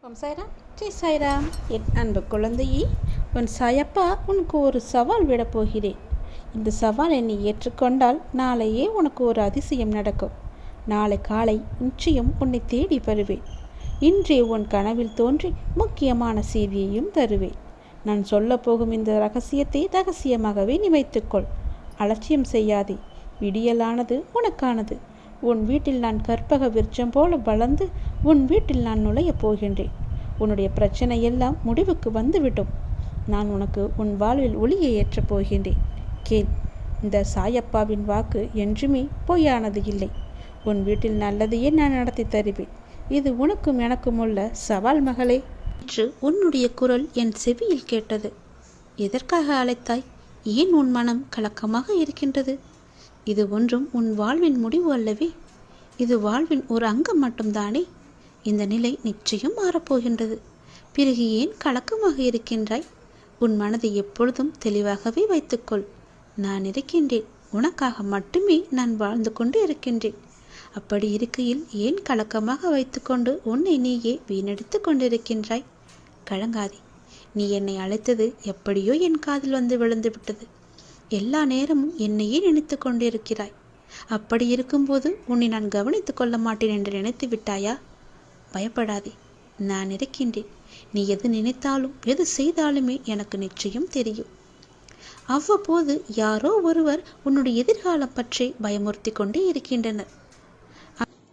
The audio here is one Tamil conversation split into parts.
ஓம் சாய்ராம், ஜெய் சாய்ராம். என் அன்பு குழந்தையே, உன் சாயப்பா உனக்கு ஒரு சவால் விடப் போகிறேன். இந்த சவாலை நீ ஏற்றுக்கொண்டால் நாளையே உனக்கு ஒரு அதிசயம் நடக்கும். நாளை காலை நிச்சயம் உன்னை தேடி வருவேன். இன்றே உன் கனவில் தோன்றி முக்கியமான செய்தியையும் தருவேன். நான் சொல்லப் போகும் இந்த ரகசியத்தை ரகசியமாகவே நீ வைத்துக்கொள். அலட்சியம் செய்யாதே. விடியலானது உனக்கானது. உன் வீட்டில் நான் கற்பக விருட்சம் போல வளர்ந்து உன் வீட்டில் நான் நுழையப் போகின்றேன். உன்னுடைய பிரச்சனை எல்லாம் முடிவுக்கு வந்துவிடும். நான் உனக்கு உன் வாழ்வில் ஒளியை ஏற்றப் போகின்றேன். கேள், இந்த சாயப்பாவின் வாக்கு என்றுமே பொய்யானது இல்லை. உன் வீட்டில் நல்லதையே நான் நடத்தி தருவேன். இது உனக்கும் எனக்கும் உள்ள சவால் மகளே என்று உன்னுடைய குரல் என் செவியில் கேட்டது. எதற்காக அழைத்தாய்? ஏன் உன் மனம் கலக்கமாக இருக்கின்றது? இது ஒன்றும் உன் வாழ்வின் முடிவு அல்லவே. இது வாழ்வின் ஒரு அங்கம் மட்டும்தானே. இந்த நிலை நிச்சயம் மாறப்போகின்றது. பிறகு ஏன் கலக்கமாக இருக்கின்றாய்? உன் மனதை எப்பொழுதும் தெளிவாகவே வைத்துக்கொள். நான் இருக்கின்றேன். உனக்காக மட்டுமே நான் வாழ்ந்து கொண்டு இருக்கின்றேன். அப்படி இருக்கையில் ஏன் கலக்கமாக வைத்துக்கொண்டு உன்னை நீயே வீணடித்து கொண்டிருக்கின்றாய்? கலங்காதே. நீ என்னை அழைத்தது எப்படியோ என் காதில் வந்து விழுந்து விட்டது. எல்லா நேரமும் என்னையே நினைத்து கொண்டிருக்கிறாய். அப்படி இருக்கும்போது உன்னை நான் கவனித்துக் கொள்ள மாட்டேன் என்று நினைத்து விட்டாயா? பயப்படாதே, நான் இருக்கின்றேன். நீ எது நினைத்தாலும் எது செய்தாலுமே எனக்கு நிச்சயம் தெரியும். அவ்வப்போது யாரோ ஒருவர் உன்னுடைய எதிர்காலம் பற்றி பயமுறுத்தி கொண்டே இருக்கின்றனர்.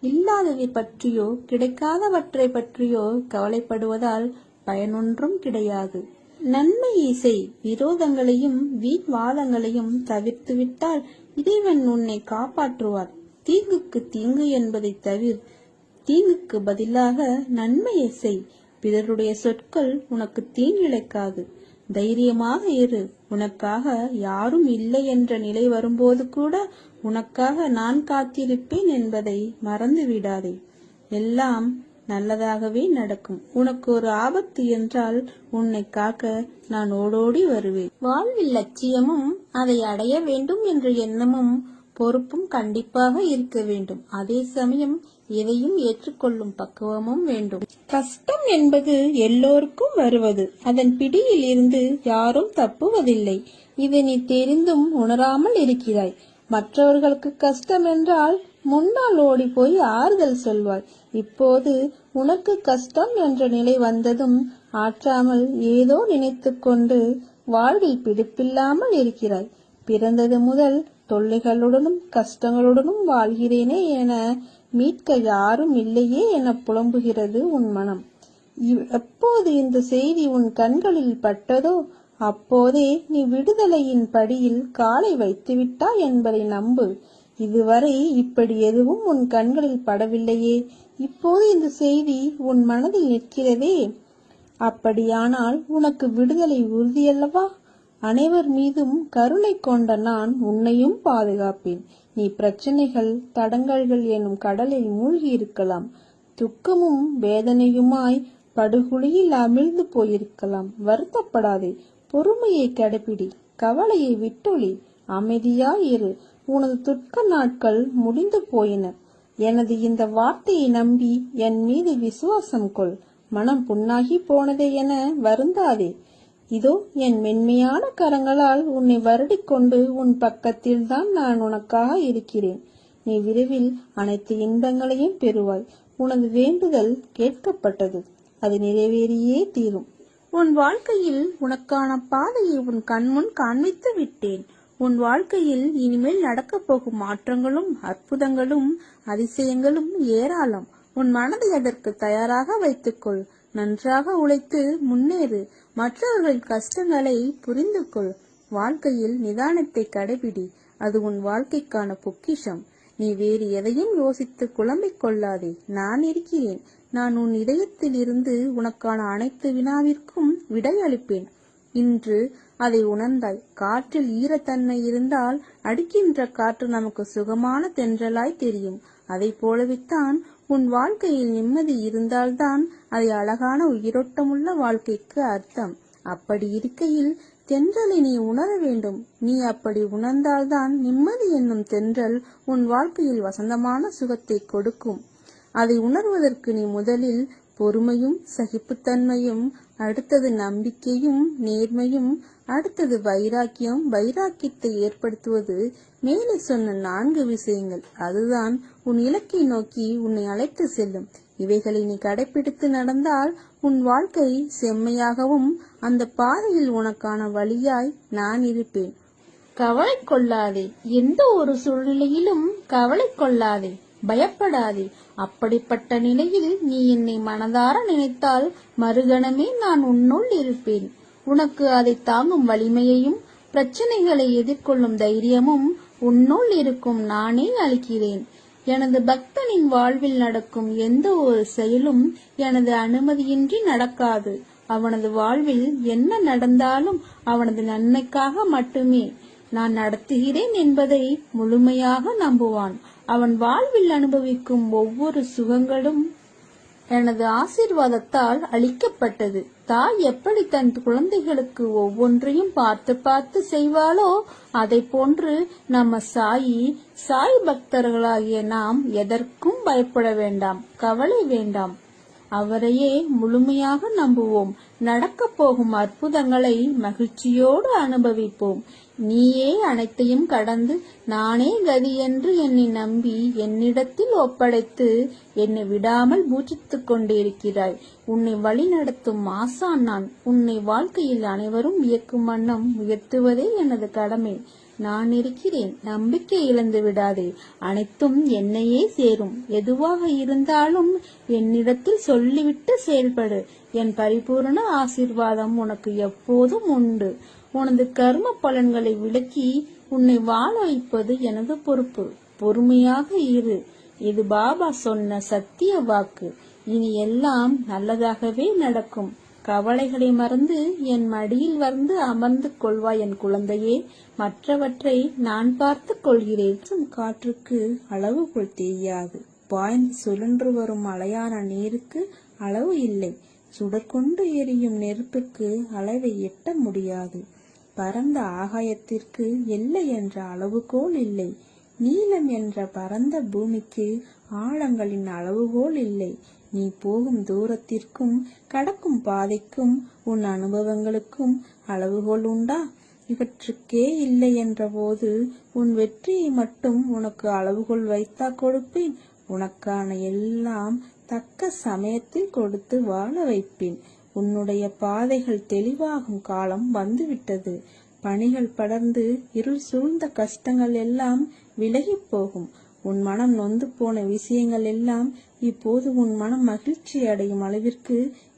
இல்லாததை பற்றியோ கிடைக்காதவற்றை பற்றியோ கவலைப்படுவதால் பயனொன்றும் கிடையாது. நன்மையை செய். விரோதங்களையும் வீண் வாதங்களையும் தவிர்த்து விட்டால் இறைவன் உன்னை காப்பாற்றுவார். தீங்குக்கு தீங்கு என்பதை தவிர தீங்குக்கு பதிலாக நன்மையை செய். பிறருடைய சொற்கள் உனக்கு தீங்கிழைக்காது. தைரியமாக இரு. உனக்காக யாரும் இல்லை என்ற நிலை வரும்போது கூட உனக்காக நான் காத்திருப்பேன் என்பதை மறந்து விடாதே. எல்லாம் நல்லதாகவே நடக்கும். உனக்கு ஒரு ஆபத்து என்றால் உன்னை காக்க நான் ஓடோடி வருவேன். வாழ்வில் லட்சியமும் அதை அடைய வேண்டும் என்ற எண்ணமும் பொறுப்பும் கண்டிப்பாக இருக்க வேண்டும். அதே சமயம் எதையும் ஏற்றுக்கொள்ளும் பக்குவமும் வேண்டும். கஷ்டம் என்பது எல்லோருக்கும் வருவது. அதன் பிடியில் இருந்து யாரும் தப்புவதில்லை. இதை நீ தெரிந்தும் உணராமல் இருக்கிறாய். மற்றவர்களுக்கு கஷ்டம் என்றால் முன்னால் ஓடி போய் ஆறுதல் சொல்வாய். இப்போது உனக்கு கஷ்டம் என்ற நிலை வந்ததும் ஆற்றாமல் ஏதோ நினைத்து கொண்டு வாழ்வில் பிடிப்பில்லாமல் இருக்கிறாய். பிறந்தது முதல் தொல்லைகளுடனும் கஷ்டங்களுடனும் வாழ்கிறேனே என மீட்க யாரும் இல்லையே என புலம்புகிறது உன் மனம். எப்போது இந்த செய்தி உன் கண்களில் பட்டதோ அப்போதே நீ விடுதலையின் படியில் காலை வைத்துவிட்டாய் என்பதை நம்பு. இதுவரை இப்படி எதுவும் உன் கண்களில் படவில்லையே. இப்போது இந்த செய்தி உன் மனதில் நிற்கிறதே. அப்படியானால் உனக்கு விடுதலை உறுதியல்லவா? அனைவர் மீதும் கருணை கொண்ட நான் உன்னையும் பாதுகாப்பேன். நீ பிரச்சனைகள் தடங்கல்கள் எனும் கடலில் மூழ்கி இருக்கலாம். துக்கமும் வேதனையுமாய் படுகுழியில் அமிழ்ந்து போயிருக்கலாம். வருத்தப்படாதே. பொறுமையை கடைபிடி. கவலையை விட்டொழி. அமைதியாயிரு. உனது துக்க நாட்கள் முடிந்து போயின. எனது இந்த வார்த்தையை நம்பி என் மீது விசுவாசம் கொள். மனம் புண்ணாகி போனதே என வருந்தாதே. இதோ என் மென்மையான கரங்களால் உன்னை வருடிக்கொண்டு உன் பக்கத்தில் தான் நான் உனக்காக இருக்கிறேன். நீ விரைவில் அனைத்து இன்பங்களையும் பெறுவாய். உனது வேண்டுதல் கேட்கப்பட்டது. அது நிறைவேறியே தீரும். உன் வாழ்க்கையில் உனக்கான பாதையை உன் கண்முன் காண்பித்து விட்டேன். உன் வாழ்க்கையில் இனிமேல் நடக்கப் போகும் மாற்றங்களும் அற்புதங்களும் அதிசயங்களும் ஏராளம். உன் மனதை அதற்கு தயாராக வைத்துக்கொள். நன்றாக உழைத்து முன்னேறு. மற்றவர்களின் கஷ்டங்களை புரிந்து கொள். வாழ்க்கையில் நிதானத்தை கடைபிடி. அது உன் வாழ்க்கைக்கான பொக்கிஷம். நீ வேறு எதையும் யோசித்து குழம்பிக் கொள்ளாதே. நான் இருக்கிறேன். நான் உன் இதயத்தில் இருந்து உனக்கான அனைத்து வினாவிற்கும் விடையளிப்பேன். இன்று அதை உணர்ந்தாய். காற்றில் ஈரத்தன்மை இருந்தால் அடிக்கின்ற காற்று நமக்கு சுகமான தென்றலாய் தெரியும். அதை போலவித்தான் உன் வாழ்க்கையில் நிம்மதி இருந்தால்தான் அதை அழகான உயிரோட்டமுள்ள வாழ்க்கைக்கு அர்த்தம். அப்படி இருக்கையில் தென்றலை நீ உணர வேண்டும். நீ அப்படி உணர்ந்தால்தான் நிம்மதி என்னும் தென்றல் உன் வாழ்க்கையில் வசந்தமான சுகத்தை கொடுக்கும். அதை உணர்வதற்கு நீ முதலில் பொறுமையும் சகிப்புத்தன்மையும், அடுத்தது நம்பிக்கையும் நேர்மையும், அடுத்தது வைராக்கியம். வைராக்கியத்தை ஏற்படுத்துவது மேலே சொன்ன 4 விஷயங்கள். அதுதான் உன் இலக்கை நோக்கி உன்னை அழைத்து செல்லும். இவைகளை நீ கடைபிடித்து நடந்தால் உன் வாழ்க்கை செம்மையாகவும் அந்த பாதையில் உனக்கான வழியாய் நான் இருப்பேன். கவலை கொள்ளாதே. எந்த ஒரு சூழ்நிலையிலும் கவலை கொள்ளாதே, பயப்படாதே. அப்படிப்பட்ட நிலையில் நீ என்னை மனதார நினைத்தால் மறுகணமே நான் உன்னுள் இருப்பேன். உனக்கு அதை தாங்கும் வலிமையையும் பிரச்சனைகளை எதிர்கொள்ளும் தைரியமும் உன்னுள் இருக்கும் நானே அளிக்கிறேன். எனது பக்தனின் வாழ்வில் நடக்கும் எந்த ஒரு செயலும் எனது அனுமதியின்றி நடக்காது. அவனது வாழ்வில் என்ன நடந்தாலும் அவனது நன்மைக்காக மட்டுமே நான் நடத்துகிறேன் என்பதை முழுமையாக நம்புவான். அவன் வாழ்வில் அனுபவிக்கும் ஒவ்வொரு சுகங்களும் எனது ஆசீர்வாதத்தால் அளிக்கப்பட்டது. தாய் எப்படி தன் குழந்தைகளுக்கு ஒவ்வொன்றையும் பார்த்து பார்த்து செய்வாளோ அதை போன்று நம்ம சாய் பக்தர்களாகிய நாம் எதற்கும் பயப்பட வேண்டாம், கவலை வேண்டாம். அவரையே முழுமையாக நம்புவோம். நடக்கப் போகும் அற்புதங்களை மகிழ்ச்சியோடு அனுபவிப்போம். நீயே அனைத்தையும் கடந்து நானே கதி என்று என்னை நம்பி என்னிடத்தில் ஒப்படைத்து என்னை விடாமல் பூஜித்துக் கொண்டிருக்கிறாய். உன்னை வழி நடத்தும் ஆசான் நான். உன்னை வாழ்க்கையில் அனைவரும் வியக்கும் வண்ணம் உயர்த்துவதே எனது கடமை. நான் இருக்கிறேன், நம்பிக்கை இழந்து விடாதே. அனைத்தும் என்னையே சேரும். எதுவாக இருந்தாலும் என்னிடத்தில் சொல்லிவிட்டு செயல்படு. என் பரிபூரண ஆசீர்வாதம் உனக்கு எப்போதும் உண்டு. உனது கர்ம பலன்களை விளக்கி உன்னை வாழ வைப்பது எனது பொறுப்பு. பொறுமையாக இரு. இது பாபா சொன்ன சத்திய வாக்கு. இனி எல்லாம் நல்லதாகவே நடக்கும். கவலைகளை மறந்து என் மடியில் வந்து அமர்ந்து கொள்வாய் என் குழந்தையே. மற்றவற்றை நான் பார்த்துக் கொள்கிறேன். காற்றுக்கு அளவுக்குள் தெரியாது. பாய்ந்து சுழன்று வரும் அலையான நீருக்கு அளவு இல்லை. சுடற்கொண்டு எரியும் நெருப்புக்கு அளவை எட்ட முடியாது. பரந்த ஆகாயத்திற்கு எல்லை என்ற அளவுகோல் இல்லை. நீளம் என்ற பரந்த பூமிக்கு ஆழங்களின் அளவுகோல் இல்லை. நீ போகும் தூரத்திற்கும் கடக்கும் பாதைக்கும் உன் அனுபவங்களுக்கும் அளவுகோல் உண்டா? இவற்றுக்கே இல்லை என்ற போது உன் வெற்றியை மட்டும் உனக்கு அளவுகோல் வைத்தா கொடுப்பேன். உனக்கான எல்லாம் தக்க சமயத்தில் கொடுத்து வாழ வைப்பேன். உன்னுடைய பாதைகள் தெளிவாகும் காலம் வந்துவிட்டது. பனிகள் படர்ந்து இருள் சூழ்ந்த கஷ்டங்கள் எல்லாம் விலகி போகும். உன் மனம் நொந்து போன விஷயங்கள் எல்லாம் இப்போது உன் மனம் மகிழ்ச்சி அடையும் அளவிற்கு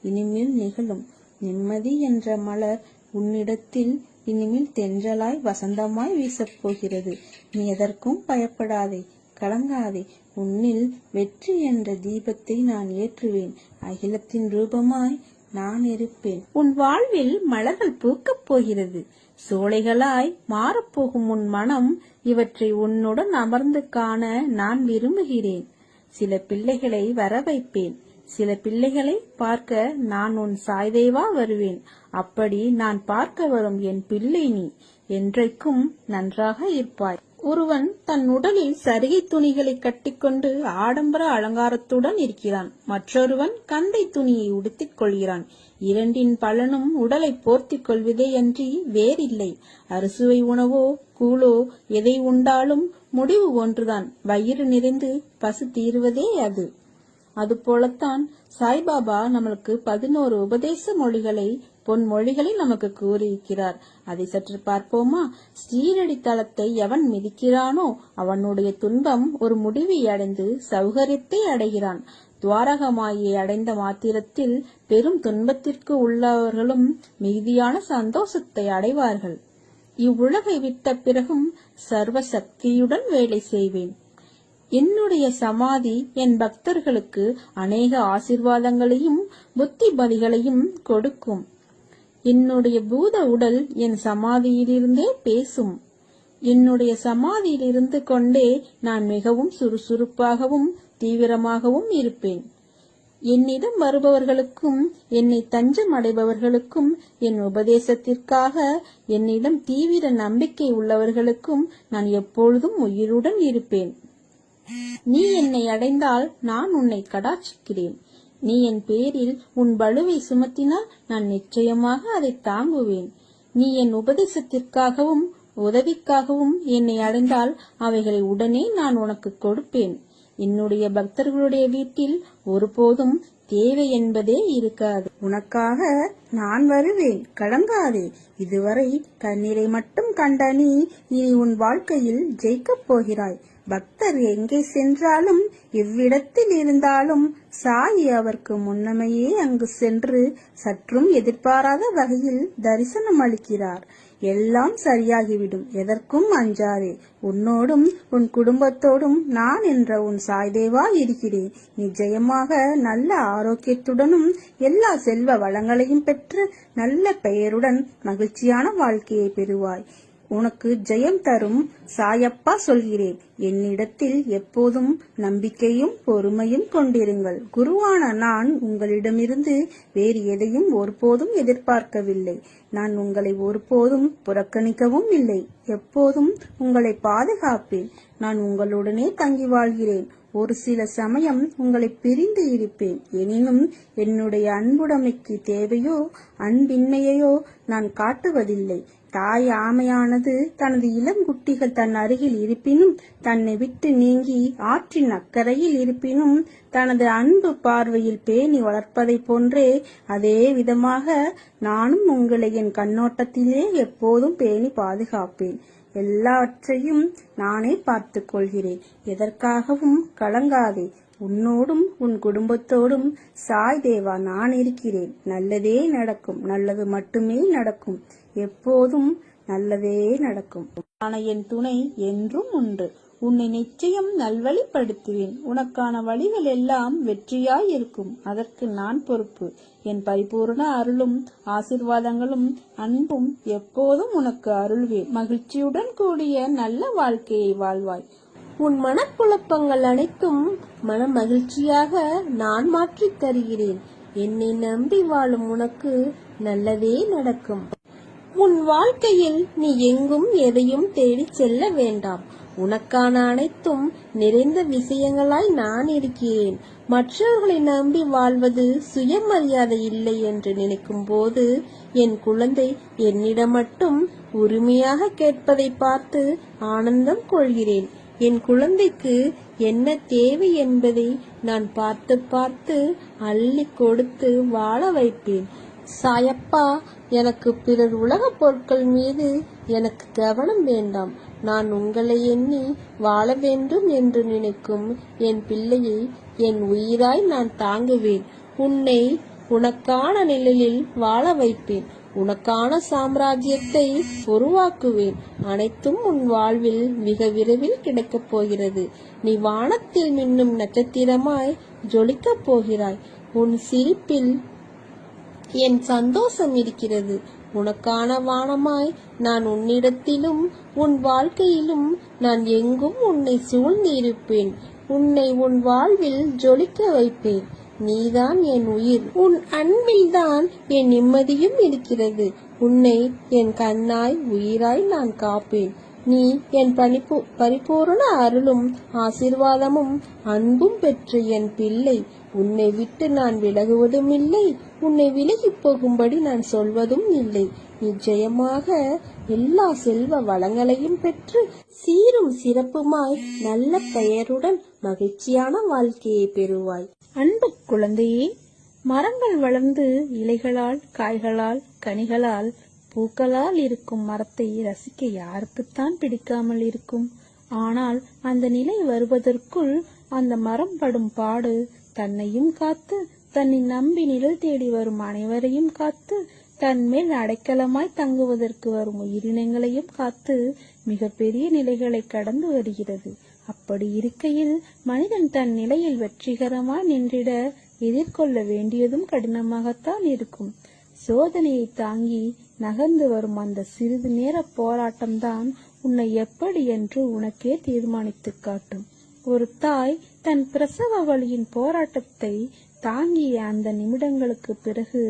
இனிமேல் நிகழும். நிம்மதி என்ற மலர் உன்னிடத்தில் இனிமேல் தென்றலாய் வசந்தமாய் வீசப் போகிறது. நீ எதற்கும் பயப்படாதே, கலங்காதே. உன்னில் வெற்றி என்ற தீபத்தை நான் ஏற்றுவேன். அகிலத்தின் ரூபமாய் நான் இருப்பேன். உன் வாழ்வில் மலர்கள் பூக்கப் போகிறது. சோலைகளாய் மாறப்போகும் உன் மனம் இவற்றை உன்னுடன் அமர்ந்து காண நான் விரும்புகிறேன். சில பிள்ளைகளை வர வைப்பேன். சில பிள்ளைகளை பார்க்க நான் உன் சாய்தேவா வருவேன். அப்படி நான் பார்க்க வரும் என் பிள்ளை நீ என்றைக்கும் நன்றாக இருப்பாய். ஒருவன் தன் உடலில் சரிகை துணிகளை கட்டிக்கொண்டு ஆடம்பர அலங்காரத்துடன் இருக்கிறான். மற்றொருவன் கந்தை துணியை உடுத்திக் கொள்கிறான். இரண்டின் பலனும் உடலை போர்த்திக் கொள்வதே அன்றி வேறில்லை. அறுசுவை உணவோ கூழோ எதை உண்டாலும் முடிவு ஒன்றுதான். வயிறு நிறைந்து பசு தீருவதே அது. அதுபோலத்தான் சாய்பாபா நம்மளுக்கு 11 உபதேச மொழிகளை பொன்மொழிகளை நமக்கு கூறியிருக்கிறார். அதை சற்று பார்ப்போமா? ஸ்ரீரடி தலத்தை எவன் மிதிக்கிறானோ அவனுடைய துன்பம் ஒரு முடிவை அடைந்து சௌகரியத்தை அடைகிறான். துவாரகமாயை அடைந்த மாத்திரத்தில் பெரும் துன்பத்திற்கு உள்ளவர்களும் மிகுதியான சந்தோஷத்தை அடைவார்கள். இவ்வுலகை விட்ட பிறகும் சர்வ சக்தியுடன் வேலை செய்வேன். என்னுடைய சமாதி என் பக்தர்களுக்கு அநேக ஆசீர்வாதங்களையும் புத்திபதிகளையும் கொடுக்கும். என்னுடைய பூத உடல் என் சமாதியிலிருந்தே பேசும். என்னுடைய சமாதியில் இருந்து கொண்டே நான் மிகவும் சுறுசுறுப்பாகவும் தீவிரமாகவும் இருப்பேன். என்னிடம் வருபவர்களுக்கும் என்னை தஞ்சம் அடைபவர்களுக்கும் என் உபதேசத்திற்காக என்னிடம் தீவிர நம்பிக்கை உள்ளவர்களுக்கும் நான் எப்பொழுதும் உயிருடன் இருப்பேன். நீ என்னை அடைந்தால் நான் உன்னை கடாட்சிக்கிறேன். நீ என் பேரில் உன் பளுவை சுமத்தினால் நான் நிச்சயமாக அதை தாங்குவேன். நீ என் உபதேசத்திற்காகவும் உதவிக்காகவும் என்னை அடைந்தால் அவைகளை உடனே நான் உனக்கு கொடுப்பேன். என்னுடைய பக்தர்களுடைய வீட்டில் ஒருபோதும் தேவை என்பதே இருக்காது. உனக்காக நான் வருவேன், கலங்காதே. இதுவரை கண்ணீரை மட்டும் கண்ட நீ இனி உன் வாழ்க்கையில் ஜெயிக்கப் போகிறாய். பக்தர் எங்கே சென்றாலும் எவ்விடத்தில் இருந்தாலும் சாயி அவருக்கு முன்னமையே அங்கு சென்று சற்றும் எதிர்பாராத வகையில் தரிசனம் அளிக்கிறார். எல்லாம் சரியாகிவிடும், எதற்கும் அஞ்சாதே. உன்னோடும் உன் குடும்பத்தோடும் நான் என்ற உன் சாய்தேவா இருக்கிறேன். நிச்சயமாக நல்ல ஆரோக்கியத்துடனும் எல்லா செல்வ வளங்களையும் பெற்று நல்ல பெயருடன் மகிழ்ச்சியான வாழ்க்கையை பெறுவாய். உனக்கு ஜெயம் தரும் சாயப்பா சொல்கிறேன். என்னிடத்தில் எப்போதும் நம்பிக்கையும் பொறுமையும் கொண்டிருங்கள். குருவான நான் உங்களிடமிருந்து வேறு எதையும் ஒருபோதும் எதிர்பார்க்கவில்லை. நான் உங்களை ஒருபோதும் புறக்கணிக்கவும் இல்லை. எப்போதும் உங்களை பாதுகாப்பேன். நான் உங்களுடனே தங்கி வாழ்கிறேன். ஒரு சில சமயம் உங்களை பிரிந்து இருப்பேன். எனினும் என்னுடைய அன்புடைமைக்கு தேவையோ அன்பின்மையோ நான் காட்டுவதில்லை. தாய் ஆமையானது தனது இளம் குட்டிகள் தன் அருகில் இருப்பினும் தன்னை விட்டு நீங்கி ஆற்றின் அக்கறையில் இருப்பினும் தனது அன்பு பார்வையில் பேணி வளர்ப்பதை போன்றே அதே விதமாக நானும் உங்களை என் கண்ணோட்டத்திலே எப்போதும் பேணி பாதுகாப்பேன். எல்லாவற்றையும் நானே பார்த்து கொள்கிறேன். எதற்காகவும் கலங்காதே. உன்னோடும் உன் குடும்பத்தோடும் சாய் தேவா நான் இருக்கிறேன். நல்லதே நடக்கும், நல்லது மட்டுமே நடக்கும். எப்போதும் நல்லதே நடக்கும். ஆன என் துணை என்றும் உண்டு. உன்னை நிச்சயம் நல்வழிப்படுத்துவேன். உனக்கான வழிகள் எல்லாம் வெற்றியாய் இருக்கும். அதற்கு நான் பொறுப்பு. என் பரிபூர்ண அருளும் ஆசிர்வாதங்களும் அன்பும் எப்போதும் உனக்கு அருள்வேன். மகிழ்ச்சியுடன் கூடிய நல்ல வாழ்க்கையை வாழ்வாய். உன் மனக்குழப்பங்கள் அனைத்தும் மன மகிழ்ச்சியாக நான் மாற்றித் தருகிறேன். என்னை நம்பி வாழும் உனக்கு நல்லதே நடக்கும். உன் வாழ்க்கையில் நீ எங்கும் எதையும் தேடி செல்ல வேண்டாம். உனக்கான அனைத்தும் நிறைந்த விஷயங்களாய் நான் இருக்கிறேன். மற்றவர்களை நம்பி வாழ்வது சுயமரியாதை இல்லை என்று நினைக்கும் போது என் குழந்தை என்னிடம் மட்டும் உரிமையாக கேட்பதை பார்த்து ஆனந்தம் கொள்கிறேன். என் குழந்தைக்கு என்ன தேவை என்பதை நான் பார்த்து பார்த்து அள்ளி கொடுத்து வாழ வைப்பேன். சாயப்பா, எனக்கு பிறர் உலக பொருட்கள் மீது எனக்கு கவனம் வேண்டாம். நான் உங்களை எண்ணி வாழ வேண்டும் என்று நினைக்கும் என் பிள்ளையை என் உயிராய் நான் தாங்குவேன். உன்னை உனக்கான நிலையில் வாழ வைப்பேன். உனக்கான சாம்ராஜ்யத்தை உருவாக்குவேன். அனைத்தும் உன் வாழ்வில் மிக விரைவில் கிடைக்கப் போகிறது. நீ வானத்தில் மின்னும் நட்சத்திரமாய் ஜொலிக்கப் போகிறாய். உன் சிரிப்பில் என் சந்தோஷம் இருக்கிறது. உனக்கான வானமாய் நான் உன்னிடத்திலும் உன் வாழ்க்கையிலும் நான் எங்கும் உன்னை சூழ்ந்து இருப்பேன். உன்னை உன் வாழ்வில் ஜொலிக்க வைப்பேன். நீதான் என் உயிர். உன் அன்பில்தான் என் நிம்மதியும் இருக்கிறது. உன்னை என் கண்ணாய் உயிராய் நான் காப்பேன். நீ என் பரிபூரண அருளும் ஆசீர்வாதமும் அன்பும் பெற்ற என் பிள்ளை. உன்னை விட்டு நான் விலகுவதும் இல்லை. உன்னை விலகி போகும்படி நான் சொல்வதும் இல்லை. நிச்சயமாக எல்லா செல்வ வளங்களையும் பெற்று சீரும் சிறப்புமாய் நல்ல பெயருடன் மகிழ்ச்சியான வாழ்க்கையை பெறுவாய். அன்பு குழந்தையே, மரங்கள் வளர்ந்து இலைகளால் காய்களால் கனிகளால் பூக்களால் இருக்கும் மரத்தை ரசிக்க யாருக்குத்தான் பிடிக்காமல் இருக்கும்? ஆனால் அந்த நிலை வருவதற்குள் அந்த மரம் படும் பாடு தன்னையும் காத்து தன்னை நம்பி நிழல் தேடி வரும் அனைவரையும் காத்து தன் மேல் அடைக்கலமாய் தங்குவதற்கு வரும் உயிரினங்களையும் காத்து மிக பெரிய நிலைகளை கடந்து வருகிறது. அப்படி இருக்கையில் மனிதன் தன் நிலையில் வெற்றிகரமாய் நின்றிட எதிர்கொள்ள வேண்டியதும் கடினமாகத்தான் இருக்கும். சோதனையை தாங்கி நகர்ந்து வரும் அந்த சிறிது நேர போராட்டம்தான் உன்னை எப்படி என்று உனக்கே தீர்மானித்து காட்டும். ஒரு தாய் தன் பிரசவ வலியின் போராட்டத்தை தாங்கிய அந்த நிமிடங்களுக்கு பிறகு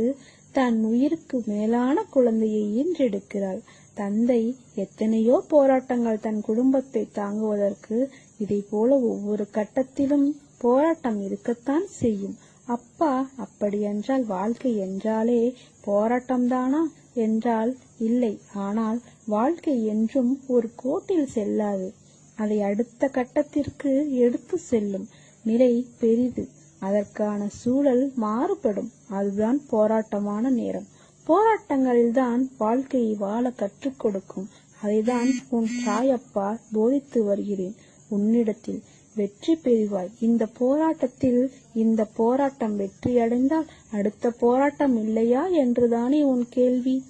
தன் உயிருக்கு மேலான குழந்தையை ஈன்றெடுக்கிறாள். தந்தை எத்தனையோ போராட்டங்கள் தன் குடும்பத்தை தாங்குவதற்கு இதை போல ஒவ்வொரு கட்டத்திலும் போராட்டம் இருக்கத்தான் செய்யும். அப்பா, அப்படியென்றால் வாழ்க்கை என்றாலே போராட்டம்தானா என்றால் இல்லை. ஆனால் வாழ்க்கை என்றும் ஒரு கோட்டில் செல்லாது. அதை அடுத்த கட்டத்திற்கு எடுத்து செல்லும் நிலை பெரிது. அதற்கான சூழல் மாறுபடும். அதுதான் போராட்டமான நேரம். போராட்டங்களில்தான் வாழ்க்கையை வாழ கற்றுக் கொடுக்கும். அதைதான் உன் சாயப்பா போதித்து வருகிறேன். உன்னிடத்தில் வெற்றி பெறுவாய். இந்த போராட்டம் வெற்றியடைந்தால் அடுத்த போராட்டம் இல்லையா என்றுதானே உன் கேள்வி.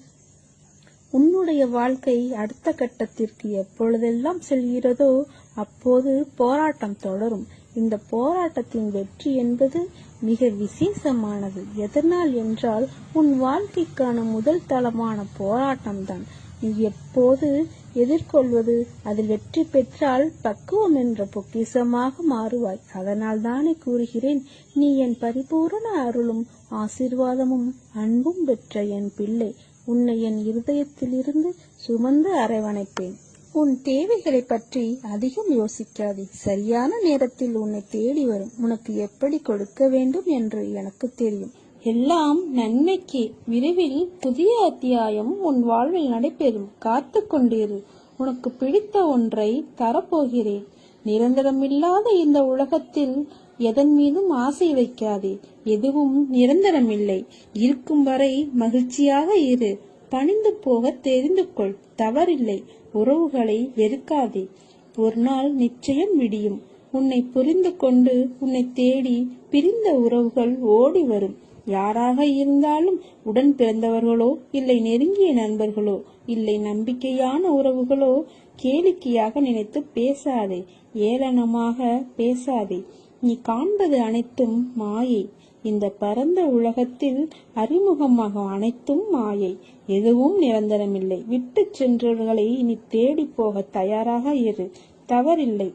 உன்னுடைய வாழ்க்கை அடுத்த கட்டத்திற்கு எப்பொழுதெல்லாம் செல்கிறதோ அப்போது போராட்டம் தொடரும். இந்த போராட்டத்தின் வெற்றி என்பது மிக விசேஷமானது. எதனால் என்றால் உன் வாழ்க்கைக்கான முதல் தளமான போராட்டம்தான். நீ எப்போது எதிர்கொள்வது, அதில் வெற்றி பெற்றால் பக்குவம் என்ற பொக்கிஷமாக மாறுவாய். அதனால் தானே கூறுகிறேன், நீ என் பரிபூரண அருளும் ஆசீர்வாதமும் அன்பும் பெற்ற என் பிள்ளை. உன்னை என் இருதயத்திலிருந்து சுமந்து அரவணைப்பேன். உன் தேவைகளை பற்றி அதிகம் யோசிக்காதே. சரியான நேரத்தில் உன்னை தேடி வரும். உனக்கு எப்படி கொடுக்க வேண்டும் என்று எனக்கு தெரியும். எல்லாம் நன்மைக்கு. விரைவில் புதிய அத்தியாயம் உன் வாழ்வில் நடைபெறும். காத்து கொண்டிரு. உனக்கு பிடித்த ஒன்றை தரப்போகிறேன். நிரந்தரமில்லாத இந்த உலகத்தில் எதன் மீதும் ஆசை வைக்காதே. எதுவும் நிரந்தரமில்லை. இருக்கும் வரை மகிழ்ச்சியாக இரு. பணிந்து போக தெரிந்து கொள். தவறில்லை. உறவுகளை வெறுக்காதே. ஒரு நாள் நிச்சயம் விடியும். உன்னை புரிந்து கொண்டு உன்னை தேடி பிரிந்த உறவுகள் ஓடி வரும். யாராக இருந்தாலும், உடன் பிறந்தவர்களோ, இல்லை நெருங்கிய நண்பர்களோ, இல்லை நம்பிக்கையான உறவுகளோ, கேளிக்கையாக நினைத்து பேசாதே. ஏளனமாக பேசாதே. நீ காண்பது அனைத்தும் மாயை. இந்த பரந்த உலகத்தில் அறிமுகமாக அனைத்தும் மாயை. எதுவும் நிரந்தரமில்லை. விட்டு சென்றவர்களை நீ தேடி போக தயாராக இரு. தவறில்லை.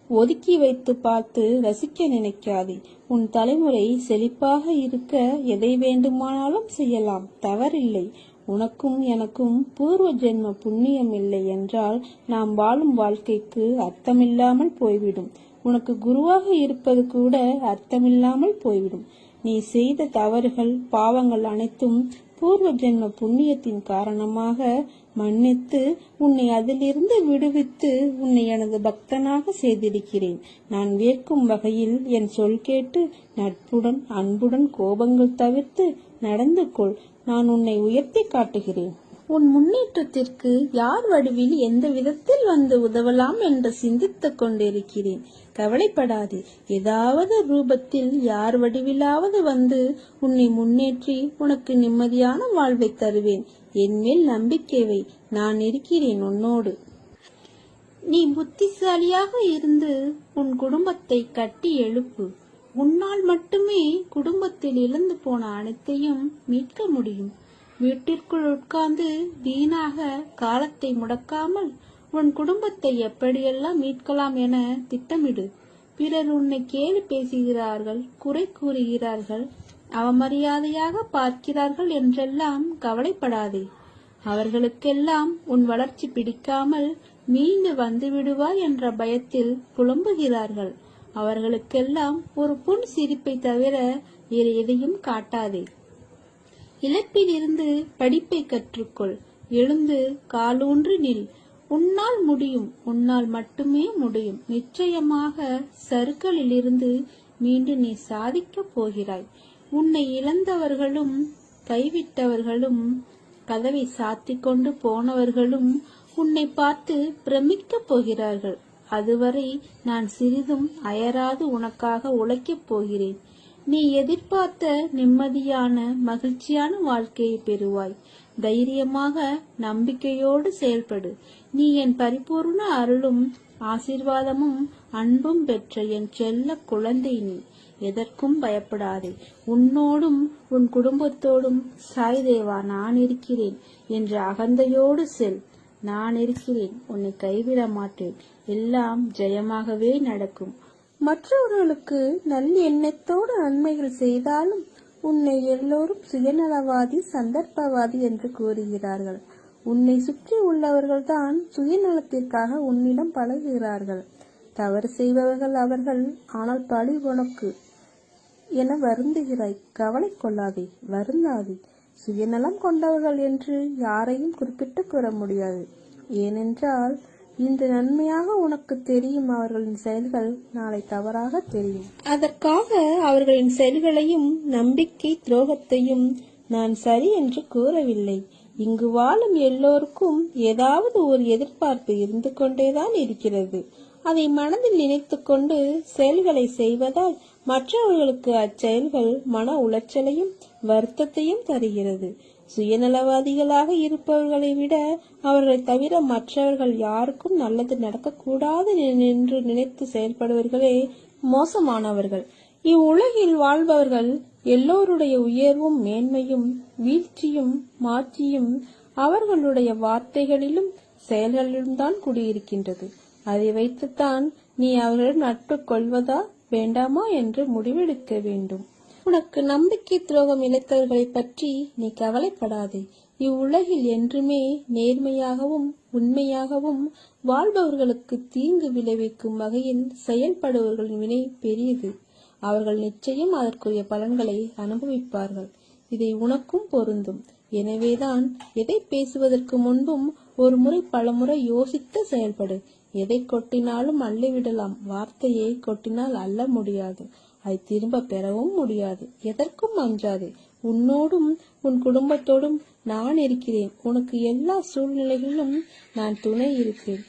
ஒதுக்கி வைத்து பார்த்து ரசிக்க நினைக்காதே. உன் தலைமுறை செழிப்பாக இருக்க எதை வேண்டுமானாலும் செய்யலாம். தவறில்லை. உனக்கும் எனக்கும் பூர்வ ஜென்ம புண்ணியம் இல்லை என்றால் நாம் வாழும் வாழ்க்கைக்கு அர்த்தமில்லாமல் போய்விடும். உனக்கு குருவாக இருப்பது கூட அர்த்தமில்லாமல் போய்விடும். நீ செய்த தவறுகள், பாவங்கள் அனைத்தும் பூர்வ ஜென்ம புண்ணியத்தின் காரணமாக மன்னித்து உன்னை அதிலிருந்து விடுவித்து உன்னை எனது பக்தனாக செய்திருக்கிறேன். நான் வியக்கும் வகையில் என் சொல் கேட்டு நட்புடன், அன்புடன், கோபங்கள் தவிர்த்து நடந்து கொள். நான் உன்னை உயர்த்தி காட்டுகிறேன். உன் முன்னேற்றத்திற்கு யார் வடிவில் எந்த விதத்தில் வந்து உதவலாம் என்று சிந்தித்துக் கொண்டிருக்கிறேன். கவலைப்படாதே. ஏதாவது ரூபத்தில் யார் வடிவிலாவது வந்து உன்னை முன்னேற்றி உனக்கு நிம்மதியான வாழ்வை தருவேன். என் மேல் நம்பிக்கை வை. நான் இருக்கிறேன் உன்னோடு. நீ புத்திசாலியாக இருந்து உன் குடும்பத்தை கட்டி எழுப்பு. உன்னால் மட்டுமே குடும்பத்தில் இழந்து போன அனைத்தையும் மீட்க முடியும். வீட்டிற்குள் உட்கார்ந்து வீணாக காலத்தை முடக்காமல் உன் குடும்பத்தை எப்படியெல்லாம் மீட்கலாம் என திட்டமிடு. பிறர் உன்னை கேலி பேசுகிறார்கள், குறை கூறுகிறார்கள், அவமரியாதையாக பார்க்கிறார்கள் என்றெல்லாம் கவலைப்படாதே. அவர்களுக்கெல்லாம் உன் வளர்ச்சி பிடிக்காமல் மீண்டு வந்து விடுவாய் என்ற பயத்தில் புலம்புகிறார்கள். அவர்களுக்கெல்லாம் ஒரு புன் சிரிப்பை தவிர வேறு எதையும் காட்டாதே. இழப்பிலிருந்து படிப்பை கற்றுக்கொள். எழுந்து காலூன்றி நில். உன்னால் முடியும். உன்னால் மட்டுமே முடியும். நிச்சயமாக சறுக்கலிலிருந்து மீண்டும் நீ சாதிக்கப் போகிறாய். உன்னை இழந்தவர்களும், கைவிட்டவர்களும், கதவை சாத்திக் கொண்டு போனவர்களும் உன்னை பார்த்து பிரமிக்கப் போகிறார்கள். அதுவரை நான் சிறிதும் அயராது உனக்காக உழைக்கப் போகிறேன். நீ எதிர்பார்த்த நிம்மதியான, மகிழ்ச்சியான வாழ்க்கையை பெறுவாய். தைரியமாக, நம்பிக்கையோடு செயல்படு. நீ என் பரிபூர்ண அருளும் ஆசீர்வாதமும் அன்பும் பெற்ற என் செல்ல குழந்தை. நீ எதற்கும் பயப்படாதே. உன்னோடும் உன் குடும்பத்தோடும் சாய் தேவா நான் இருக்கிறேன் என்ற அகந்தையோடு செல். நான் இருக்கிறேன். உன்னை கைவிட மாட்டேன். எல்லாம் ஜெயமாகவே நடக்கும். மற்றவர்களுக்கு நல் எண்ணத்தோடு நன்மைகள் செய்தாலும் உன்னை எல்லோரும் சுயநலவாதி, சந்தர்ப்பவாதி என்று கூறுகிறார்கள். உன்னை சுற்றி உள்ளவர்கள்தான் சுயநலத்திற்காக உன்னிடம் பழகுகிறார்கள். தவறு செய்பவர்கள் அவர்கள். ஆனால் பழி உனக்கு. என வருந்துகிறாய். கவலை கொள்ளாதே, வருந்தாதே. சுயநலம் கொண்டவர்கள் என்று யாரையும் குறிப்பிட்டு கூற முடியாது. ஏனென்றால் இன்று நன்மையாக உனக்கு தெரியும் அவர்களின் செயல்கள் நாளை தவறாக தெரியும். அதற்காக அவர்களின் செயல்களையும் நம்பிக்கை துரோகத்தையும் நான் சரி என்று கூறவில்லை. இங்கு வாழும் எல்லோருக்கும் ஏதாவது ஒரு எதிர்பார்ப்பு இருந்து கொண்டேதான் இருக்கிறது. அதை மனதில் நினைத்து கொண்டு செயல்களை செய்வதால் மற்றவர்களுக்கு அச்செயல்கள் மன உளைச்சலையும் வருத்தத்தையும் தருகிறது. சுயநலவாதிகளாக இருப்பவர்களை விட அவர்களை தவிர மற்றவர்கள் யாருக்கும் நல்லது நடக்கக்கூடாது என்று நினைத்து செயல்படுவர்களே மோசமானவர்கள். இவ்வுலகில் வாழ்பவர்கள் எல்லோருடைய உயர்வும் மேன்மையும் வீழ்ச்சியும் மாற்றியும் அவர்களுடைய வார்த்தைகளிலும் செயல்களிலும் தான் குடியிருக்கின்றது. அதை வைத்துத்தான் நீ அவர்களிடம் நட்பு கொள்வதா வேண்டாமா என்று முடிவெடுக்க வேண்டும். உனக்கு நம்பிக்கை துரோகம் இழைத்தவர்களை பற்றி நீ கவலைப்படாதே. இவ்வுலகில் என்றுமே நேர்மையாகவும் உண்மையாகவும் வாழ்பவர்களுக்கு தீங்கு விளைவிக்கும் வகையில் செயல்படுபவர்களின் வினை பெரியது. அவர்கள் நிச்சயம் அதற்குரிய பலன்களை அனுபவிப்பார்கள். இதை உனக்கும் பொருந்தும். எனவேதான் எதை பேசுவதற்கு முன்பும் ஒரு முறை பலமுறை யோசித்து செயல்படு. எதை கொட்டினாலும் அள்ளிவிடலாம், வார்த்தையை கொட்டினால் அள்ள முடியாது, அதை திரும்ப பெறவும் முடியாது. எதற்கும் அஞ்சாதே. உன்னோடும் உன் குடும்பத்தோடும் நான் இருக்கிறேன். உனக்கு எல்லா சூழ்நிலைகளிலும் நான் துணை இருப்பேன்.